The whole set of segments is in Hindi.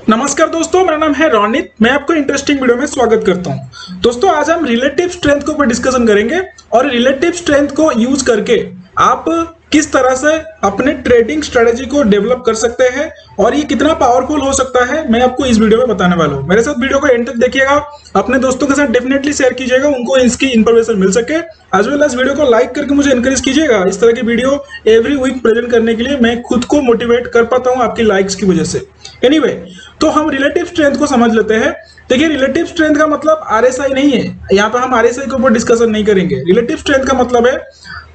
नमस्कार दोस्तों, मेरा नाम है रोनित। मैं आपको इंटरेस्टिंग वीडियो में स्वागत करता हूं। दोस्तों, आज हम रिलेटिव स्ट्रेंथ के ऊपर डिस्कशन करेंगे और रिलेटिव स्ट्रेंथ को यूज करके आप किस तरह से अपने ट्रेडिंग स्ट्रेटेजी को डेवलप कर सकते हैं और ये कितना पावरफुल हो सकता है, मैं आपको इस वीडियो में बताने वाला हूं। मेरे साथ वीडियो को एंड तक देखिएगा, अपने दोस्तों के साथ डेफिनेटली शेयर कीजिएगा, उनको इसकी इंफॉर्मेशन मिल सके। एज वेल एज वीडियो को लाइक करके मुझे एनकरेज कीजिएगा। इस तरह की वीडियो एवरी वीक प्रेजेंट करने के लिए मैं खुद को मोटिवेट कर पाता हूं आपकी लाइक्स की वजह से। एनीवे, तो हम रिलेटिव स्ट्रेंथ को समझ लेते हैं। देखिए, रिलेटिव स्ट्रेंथ का मतलब आरएसआई नहीं है। यहाँ पे हम आरएसआई के ऊपर डिस्कशन नहीं करेंगे। रिलेटिव स्ट्रेंथ का मतलब है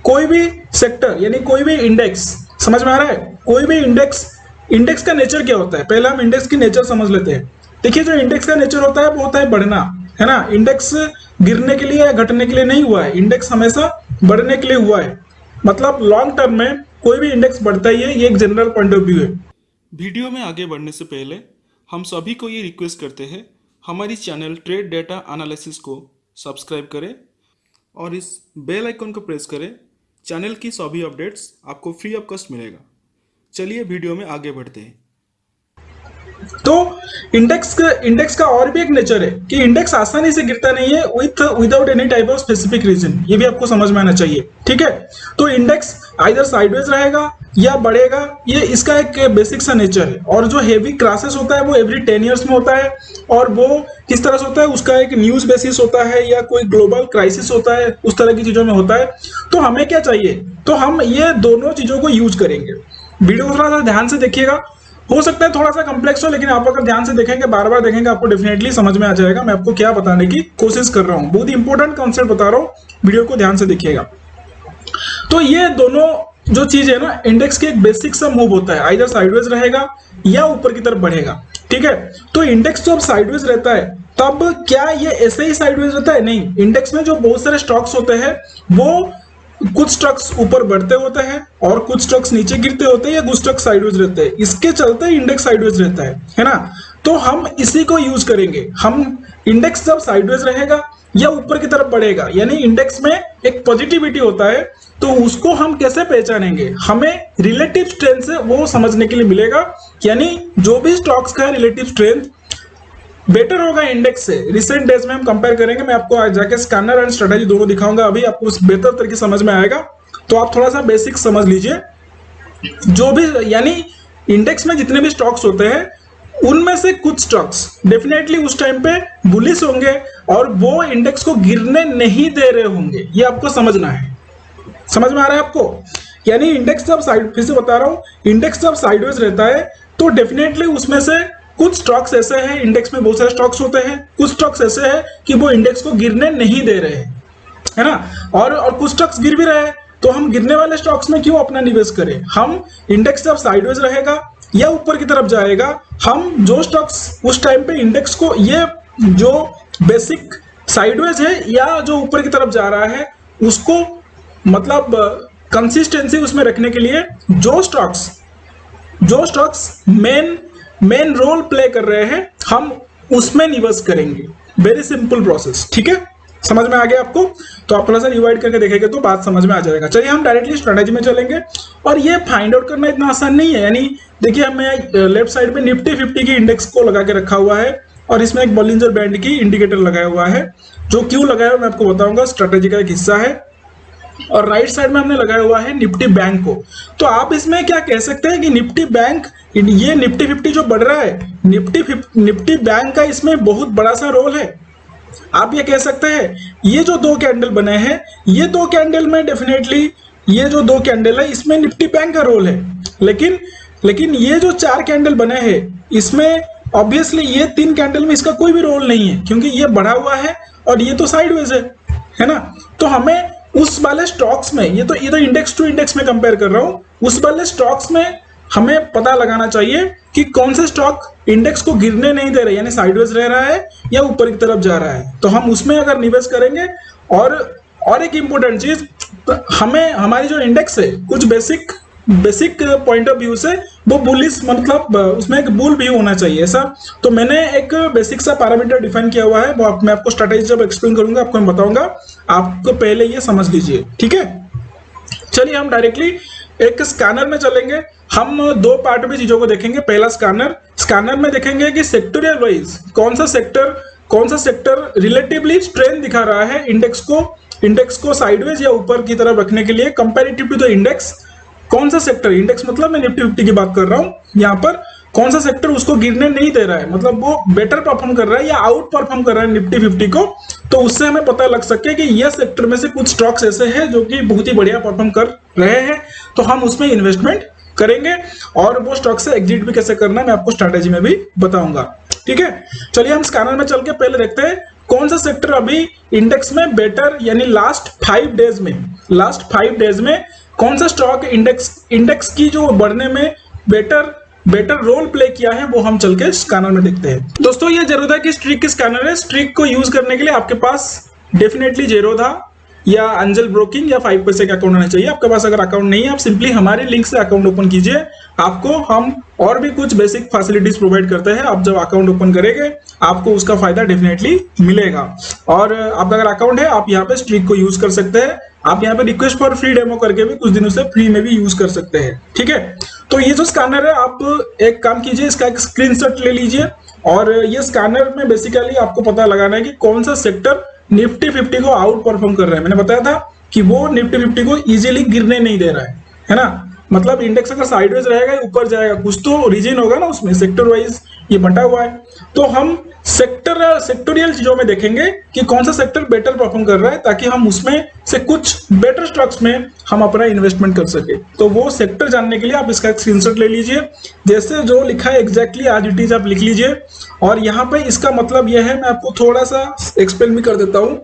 कोई भी सेक्टर यानी कोई भी इंडेक्स। समझ में आ रहा है? कोई भी इंडेक्स का नेचर क्या होता है, पहले हम इंडेक्स की नेचर समझ लेते हैं। देखिए, जो इंडेक्स का नेचर होता है वो होता है बढ़ना, है ना। इंडेक्स गिरने के लिए या घटने के लिए नहीं हुआ है, इंडेक्स हमेशा बढ़ने के लिए हुआ है। मतलब लॉन्ग टर्म में कोई भी इंडेक्स बढ़ता ही है, ये एक जनरल पॉइंट ऑफ व्यू है। वीडियो में आगे बढ़ने से पहले हम सभी को ये रिक्वेस्ट करते हैं, हमारी चैनल ट्रेड डेटा एनालिसिस को सब्सक्राइब करें और इस बेल आइकन को प्रेस करें। चैनल की सभी अपडेट्स आपको फ्री ऑफ कॉस्ट मिलेगा। चलिए वीडियो में आगे बढ़ते हैं। तो इंडेक्स का और भी एक नेचर है कि इंडेक्स आसानी से गिरता नहीं है without any type of specific reason. ये भी आपको समझ में आना चाहिए, ठीक है। तो इंडेक्स आइदर साइडवेज रहेगा या बढ़ेगा, ये इसका एक बेसिक सा नेचर है। और जो हेवी क्रासेस होता है वो एवरी 10 ईयर्स में होता है, और वो किस तरह से होता है, उसका एक न्यूज बेसिस होता है या कोई ग्लोबल क्राइसिस होता है, उस तरह की चीजों में होता है। तो हमें क्या चाहिए, तो हम ये दोनों चीजों को यूज करेंगे। वीडियो को थोड़ा सा ध्यान से देखिएगा। हो सकता है थोड़ा सा कॉम्प्लेक्स हो, लेकिन आप अगर ध्यान से देखेंगे, बार बार देखेंगे, आपको डेफिनेटली समझ में आ जाएगा मैं आपको क्या बताने की कोशिश कर रहा हूं। बहुत ही इंपॉर्टेंट कॉन्सेप्ट बता रहा हूं, वीडियो को ध्यान से देखिएगा। तो ये दोनों जो चीज है ना, इंडेक्स के एक बेसिक सा मूव होता है, आइदर साइडवेज रहेगा या ऊपर की तरफ बढ़ेगा, ठीक है। तो इंडेक्स जब साइडवेज रहता है तब क्या ये ऐसे ही साइडवेज रहता है? नहीं। इंडेक्स में जो बहुत सारे स्टॉक्स होते हैं वो कुछ स्टॉक्स ऊपर बढ़ते होते हैं और कुछ स्टॉक्स नीचे गिरते होते हैं या कुछ स्टॉक्स साइडवेज रहते हैं। इसके चलते इंडेक्स साइडवेज रहता है ना। तो हम इसी को यूज करेंगे। हम इंडेक्स जब साइडवेज रहेगा या ऊपर की तरफ बढ़ेगा, यानी इंडेक्स में एक पॉजिटिविटी होता है, तो उसको हम कैसे पहचानेंगे? हमें रिलेटिव स्ट्रेंथ से वो समझने के लिए मिलेगा। यानी जो भी स्टॉक्स का रिलेटिव स्ट्रेंथ बेटर होगा इंडेक्स से, रिसेंट डेज में हम कंपेयर करेंगे। मैं आपको आज जाके स्कैनर एंड स्ट्रेटेजी दोनों दिखाऊंगा, अभी आपको बेहतर तरीके समझ में आएगा। तो आप थोड़ा सा बेसिक समझ लीजिए। जो भी यानी इंडेक्स में जितने भी स्टॉक्स होते हैं उनमें से कुछ स्टॉक्स डेफिनेटली उस टाइम पे बुलिश होंगे और वो इंडेक्स को गिरने नहीं दे रहे होंगे। ये आपको समझना है। समझ में आ रहा है आपको? यानी इंडेक्स जब साइड, फिर से बता रहा हूं, इंडेक्स जब साइडवेज रहता है तो डेफिनेटली उसमें से कुछ स्टॉक्स ऐसे हैं, इंडेक्स में बहुत सारे स्टॉक्स होते हैं, कुछ स्टॉक्स ऐसे हैं कि वो इंडेक्स को गिरने नहीं दे रहे हैं, है ना। और कुछ स्टॉक्स गिर भी रहे हैं, तो हम गिरने वाले स्टॉक्स में क्यों अपना निवेश करें? हम इंडेक्स जब साइडवेज रहेगा या ऊपर की तरफ जाएगा, हम जो स्टॉक्स उस टाइम पे इंडेक्स को, ये जो बेसिक साइडवेज है या जो ऊपर की तरफ जा रहा है, उसको मतलब कंसिस्टेंसी उसमें रखने के लिए जो स्टॉक्स मेन रोल प्ले कर रहे हैं, हम उसमें निवेश करेंगे। वेरी सिंपल प्रोसेस, ठीक है। समझ में आ गया आपको? तो आप थोड़ा सा रिवाइड करके देखेंगे तो बात समझ में आ जाएगा। चलिए हम डायरेक्टली स्ट्रेटेजी में चलेंगे। और ये फाइंड आउट करना इतना आसान नहीं है। यानी देखिए, हमें लेफ्ट साइड पे निफ्टी 50 की इंडेक्स को लगा के रखा हुआ है और इसमें एक बॉलिंजर बैंड की इंडिकेटर लगाया हुआ है। जो क्यों लगाया है मैं आपको बताऊंगा, स्ट्रेटेजी का एक हिस्सा है। और राइट साइड में हमने लगाया हुआ है निफ्टी बैंक को। तो आप इसमें क्या कह सकते हैं कि निफ्टी बैंक, ये निफ्टी 50 जो बढ़ रहा है, निफ्टी बैंक का इसमें बहुत बड़ा सा रोल है। आप ये कह सकते हैं ये जो दो कैंडल बने हैं, ये दो कैंडल में डेफिनेटली, ये जो दो कैंडल है इसमें निफ्टी बैंक का रोल है। लेकिन ये जो 4 कैंडल बने हैं इसमें ऑब्वियसली ये 3 कैंडल में इसका कोई भी रोल नहीं है, क्योंकि ये बढ़ा हुआ है और ये तो साइडवेज है ना। तो हमें उस वाले स्टॉक्स में, ये तो इंडेक्स टू इंडेक्स में कंपेयर कर रहा हूं, उस वाले स्टॉक्स में हमें पता लगाना चाहिए कि कौन से स्टॉक इंडेक्स को गिरने नहीं दे रहे, यानी साइडवेज रह रहा है या ऊपर की तरफ जा रहा है, तो हम उसमें अगर निवेश करेंगे। और एक इंपॉर्टेंट चीज, हमें हमारी जो इंडेक्स है कुछ बेसिक पॉइंट ऑफ व्यू से वो बुलिश, मतलब उसमें एक बुल भी होना चाहिए ऐसा। तो मैंने एक बेसिक सा पैरामीटर डिफाइन किया हुआ है, वो मैं आपको स्ट्रेटेजी जब एक्सप्लेन करूंगा आपको मैं बताऊंगा। आपको पहले ये समझ लीजिए, ठीक है। चलिए हम डायरेक्टली एक स्कैनर में चलेंगे, हम दो पार्ट में चीजों को देखेंगे। पहला स्कैनर में देखेंगे कि सेक्टोरियल वाइज कौन सा सेक्टर रिलेटिवली स्ट्रेंथ दिखा रहा है इंडेक्स को साइडवेज या ऊपर की तरफ रखने के लिए कंपैरेटिव टू द इंडेक्स। कौन सा सेक्टर, इंडेक्स मतलब मैं निफ्टी 50 की बात कर रहा हूं, यहाँ पर कौन सा सेक्टर उसको गिरने नहीं दे रहा है, मतलब वो बेटर परफॉर्म कर रहा है या आउट परफॉर्म कर रहा है निफ्टी 50 को। तो उससे हमें पता लग सके कि यह सेक्टर में से कुछ स्टॉक्स ऐसे हैं जो कि बहुत ही बढ़िया परफॉर्म कर रहे हैं, तो हम उसमें इन्वेस्टमेंट करेंगे। और वो स्टॉक से एग्जिट भी कैसे करना है मैं आपको स्ट्रैटेजी में भी बताऊंगा। ठीक है, चलिए हम स्कैनर में चल के पहले देखते हैं कौन सा सेक्टर अभी इंडेक्स में बेटर, यानी लास्ट 5 डेज में कौन सा स्टॉक इंडेक्स की जो बढ़ने में बेटर रोल प्ले किया है, वो हम चल के स्कैनर में देखते हैं। दोस्तों ये जरूरत है कि स्ट्रिक की स्कैनर है, स्ट्रिक को यूज करने के लिए आपके पास डेफिनेटली जेरोधा या अंजल ब्रोकिंग या 5 पैसे का अकाउंट होना चाहिए। आपके पास अगर अकाउंट नहीं है, आप सिंपली हमारे लिंक से अकाउंट ओपन कीजिए, आपको हम और भी कुछ बेसिक फैसिलिटीज प्रोवाइड करते हैं। आप जब अकाउंट ओपन करेंगे आपको उसका फायदा डेफिनेटली मिलेगा। और आपका अगर अकाउंट है आप यहाँ पे स्ट्रिक को यूज कर सकते हैं। आप यहाँ पे रिक्वेस्ट फॉर फ्री डेमो करके भी कुछ दिनों से फ्री में भी यूज कर सकते हैं। ठीक है, तो ये जो स्कैनर है, आप एक काम कीजिए, इसका एक स्क्रीनशॉट ले लीजिए। और ये स्कैनर में बेसिकली आपको पता लगाना है कि कौन सा सेक्टर निफ्टी 50 को आउट परफॉर्म कर रहा है। मैंने बताया था कि वो निफ्टी 50 को इजीली गिरने नहीं दे रहा है ना। मतलब इंडेक्स अगर साइडवेज रहेगा ऊपर जाएगा, कुछ तो रीजन होगा ना उसमें, सेक्टर वाइज ये बंटा हुआ है। तो हम सेक्टोरियल चीजों में देखेंगे कि कौन सा सेक्टर बेटर परफॉर्म कर रहा है, ताकि हम उसमें से कुछ बेटर स्टॉक्स में हम अपना इन्वेस्टमेंट कर सके। तो वो सेक्टर जानने के लिए आप इसका स्क्रीनशॉट ले लीजिए, जैसे जो लिखा है एग्जैक्टली आज इट इज आप लिख लीजिए। और यहाँ पे इसका मतलब यह है, मैं आपको थोड़ा सा एक्सप्लेन भी कर देता हूँ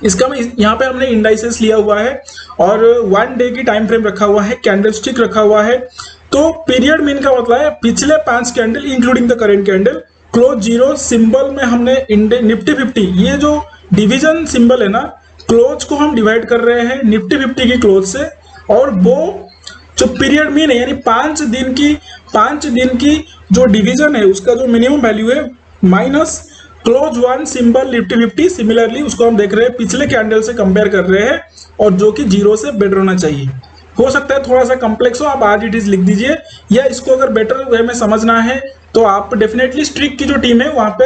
इसका। यहाँ पे हमने इंडाइसेस लिया हुआ है और 1 डे की टाइम फ्रेम रखा हुआ है, कैंडलस्टिक रखा हुआ है। तो पीरियड मीन का मतलब है पिछले 5 candle including the current candle close zero symbol में हमने निफ्टी 50, ये जो डिवीजन सिंबल है ना, क्लोज को हम डिवाइड कर रहे हैं निफ्टी 50 की क्लोज से। और वो जो पीरियड मीन है यानी 5 दिन की जो डिवीजन है उसका जो मिनिमम वैल्यू है minus close 1 symbol Nifty 50, similarly उसको हम देख रहे हैं पिछले कैंडल से कंपेयर कर रहे हैं, और जो कि जीरो से बेटर होना चाहिए। हो सकता है थोड़ा सा कॉम्प्लेक्स हो, आप आज इट इज लिख दीजिए, या इसको अगर बेटर वे में समझना है तो आप डेफिनेटली स्ट्रिक की जो टीम है वहां पे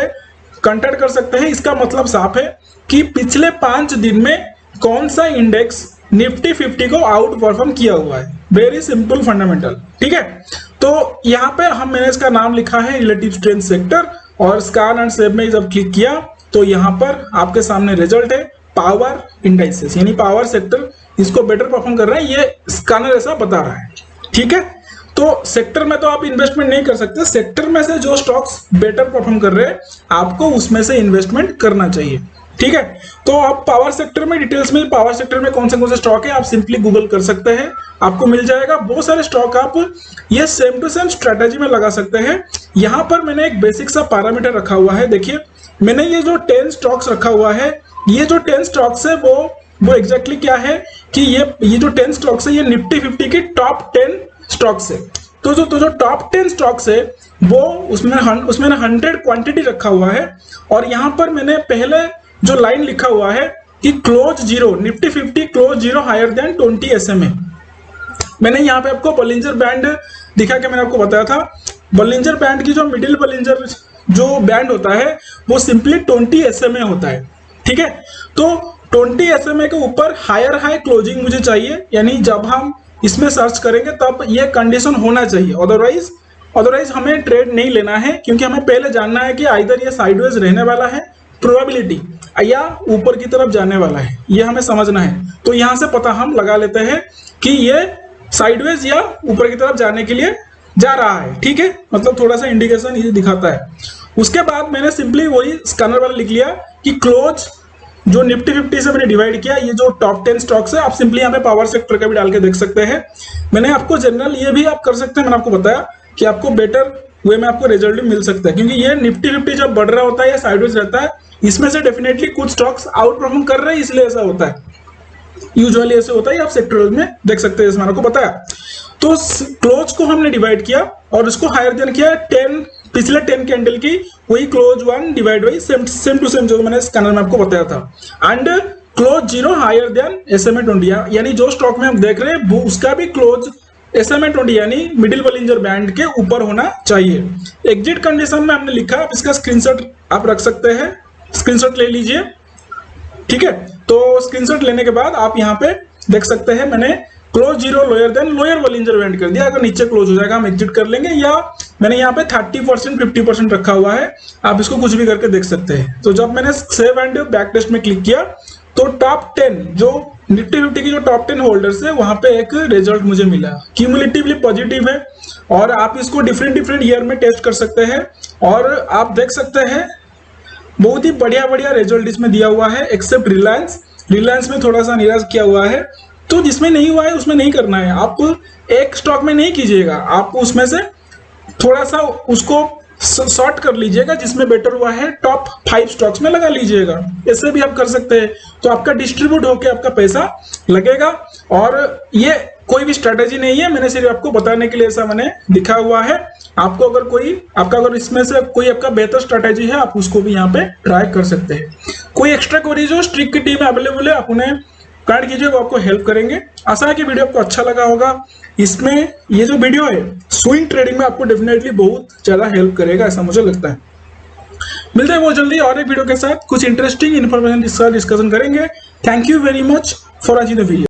कांटेक्ट कर सकते हैं। इसका मतलब साफ है कि पिछले 5 दिन में कौन सा इंडेक्स निफ्टी 50 को आउट परफॉर्म किया हुआ है। Very simple fundamental. ठीक है, तो यहाँ पे मैंने इसका नाम लिखा है रिलेटिव स्ट्रेंथ सेक्टर, और स्कैन एंड सेव में जब क्लिक किया तो यहाँ पर आपके सामने रिजल्ट है पावर इंडाइसेस, यानी पावर सेक्टर इसको बेटर परफॉर्म कर रहा है, ये स्कैनर ऐसा बता रहा है। ठीक है, तो सेक्टर में तो आप इन्वेस्टमेंट नहीं कर सकते, सेक्टर में से जो स्टॉक्स बेटर परफॉर्म कर रहे हैं आपको उसमें से इन्वेस्टमेंट करना चाहिए। ठीक है, तो आप पावर सेक्टर में डिटेल्स में, पावर सेक्टर में कौन से स्टॉक है आप सिंपली गूगल कर सकते हैं, आपको मिल जाएगा। बहुत सारे स्टॉक आप ये सेम टू सेम स्ट्रेटेजी में लगा सकते हैं। यहाँ पर मैंने एक बेसिक सा पैरामीटर रखा हुआ है, देखिए मैंने ये जो 10 स्टॉक्स रखा हुआ है, ये जो 10 स्टॉक्स है वो एग्जैक्टली क्या है कि ये जो 10 स्टॉक्स है ये निफ्टी 50 की टॉप 10 स्टॉक्स है। तो जो टॉप 10 स्टॉक्स है वो उसमें 100 क्वांटिटी रखा हुआ है। और यहाँ पर मैंने पहले जो लाइन लिखा हुआ है कि close zero Nifty 50 close zero higher than 20 SMA। मैंने यहाँ पे आपको बॉलिंजर बैंड दिखा के मैंने आपको बताया था, बॉलिंजर बैंड की जो मिडिल बॉलिंजर जो बैंड होता है वो सिंपली 20 SMA होता है। ठीक है, तो 20 SMA के ऊपर हायर हाई क्लोजिंग मुझे चाहिए, यानी जब हम इसमें सर्च करेंगे तब ये कंडीशन होना चाहिए, अदरवाइज हमें ट्रेड नहीं लेना है, क्योंकि हमें पहले जानना है कि आइदर ये साइडवेज रहने वाला है प्रोबेबिलिटी या ऊपर की तरफ जाने वाला है, ये हमें समझना है। तो यहां से पता हम लगा लेते हैं कि ये साइडवेज या ऊपर की तरफ जाने के लिए जा रहा है। ठीक है, मतलब थोड़ा सा इंडिकेशन ये दिखाता है। उसके बाद मैंने सिंपली वही स्कैनर वाला लिख लिया कि क्लोज जो निफ्टी 50 से मैंने डिवाइड किया, ये जो टॉप 10 स्टॉक्स है, आप सिंपली यहाँ पे पावर सेक्टर का भी डाल के देख सकते हैं। मैंने आपको जनरल ये भी आप कर सकते हैं, मैंने आपको बताया कि आपको बेटर वे में आपको रिजल्ट भी मिल सकता है, क्योंकि ये निफ्टी 50 जब बढ़ रहा होता है या साइडवेज रहता है, इसमें से डेफिनेटली कुछ स्टॉक्स आउट परफॉर्म कर रहे हैं, इसलिए ऐसा होता है। यूजुअली ऐसे होता है, आप सेक्टरल में देख सकते हैं, मैंने आपको बताया। तो क्लोज को हमने डिवाइड किया और इसको हायर देन किया 10 पिछले 10 कैंडल की, वही close 1 divide by same to same जो मैंने स्कैनर में आपको बताया था। And close zero higher than SMA20, यानी जो स्टॉक में हम देख रहे हैं वो उसका भी क्लोज SMA20 यानी मिडिल बॉलिंजर बैंड के ऊपर होना चाहिए। एग्जिट कंडीशन में हमने लिखा, आप इसका स्क्रीनशॉट आप रख सकते हैं, स्क्रीनशॉट ले लीजिए, ठीक है। तो स्क्रीनशॉट लेने के बाद आप यहाँ पे देख सकते हैं मैंने close zero lower than lower Bollinger band कर दिया। अगर नीचे क्लोज हो जाएगा हम एग्जिट कर लेंगे, या मैंने यहाँ पे 30% 50% रखा हुआ है, आप इसको कुछ भी करके देख सकते हैं। तो जब मैंने सेव एंड बैक टेस्ट में क्लिक किया तो टॉप 10 जो निफ्टी 50 की जो टॉप 10 होल्डर्स है वहां पे एक रिजल्ट मुझे मिला, क्यूमुलेटिवली पॉजिटिव है। और आप इसको डिफरेंट ईयर में टेस्ट कर सकते हैं, और आप देख सकते हैं बहुत ही बढ़िया रिजल्ट इसमें दिया हुआ है, एक्सेप्ट रिलायंस में थोड़ा सा निराश किया हुआ है। तो जिसमें नहीं हुआ है उसमें नहीं करना है, आप एक स्टॉक में नहीं कीजिएगा, आप उसमें से थोड़ा सा उसको शॉर्ट कर लीजिएगा, जिसमें बेटर हुआ है टॉप 5 स्टॉक्स में लगा लीजिएगा, ऐसे भी आप कर सकते हैं। तो आपका डिस्ट्रीब्यूट होकर आपका पैसा लगेगा, और ये कोई भी स्ट्रेटेजी नहीं है, मैंने सिर्फ आपको बताने के लिए ऐसा मैंने लिखा हुआ है। आपको अगर इसमें से कोई आपका बेहतर स्ट्रेटेजी है आप उसको भी यहाँ पे ट्राई कर सकते हैं। कोई एक्स्ट्रा क्वेरीज हो स्ट्रिक की टीम अवेलेबल है, आप उन्हें कांटेक्ट कीजिए, वो आपको हेल्प करेंगे। आशा है कि वीडियो आपको अच्छा लगा होगा। इसमें ये जो वीडियो है स्विंग ट्रेडिंग में आपको डेफिनेटली बहुत ज्यादा हेल्प करेगा, ऐसा मुझे लगता है। मिलते हैं बहुत जल्दी और एक वीडियो के साथ, कुछ इंटरेस्टिंग इन्फॉर्मेशन डिस्कशन करेंगे। Thank you very much for watching the video.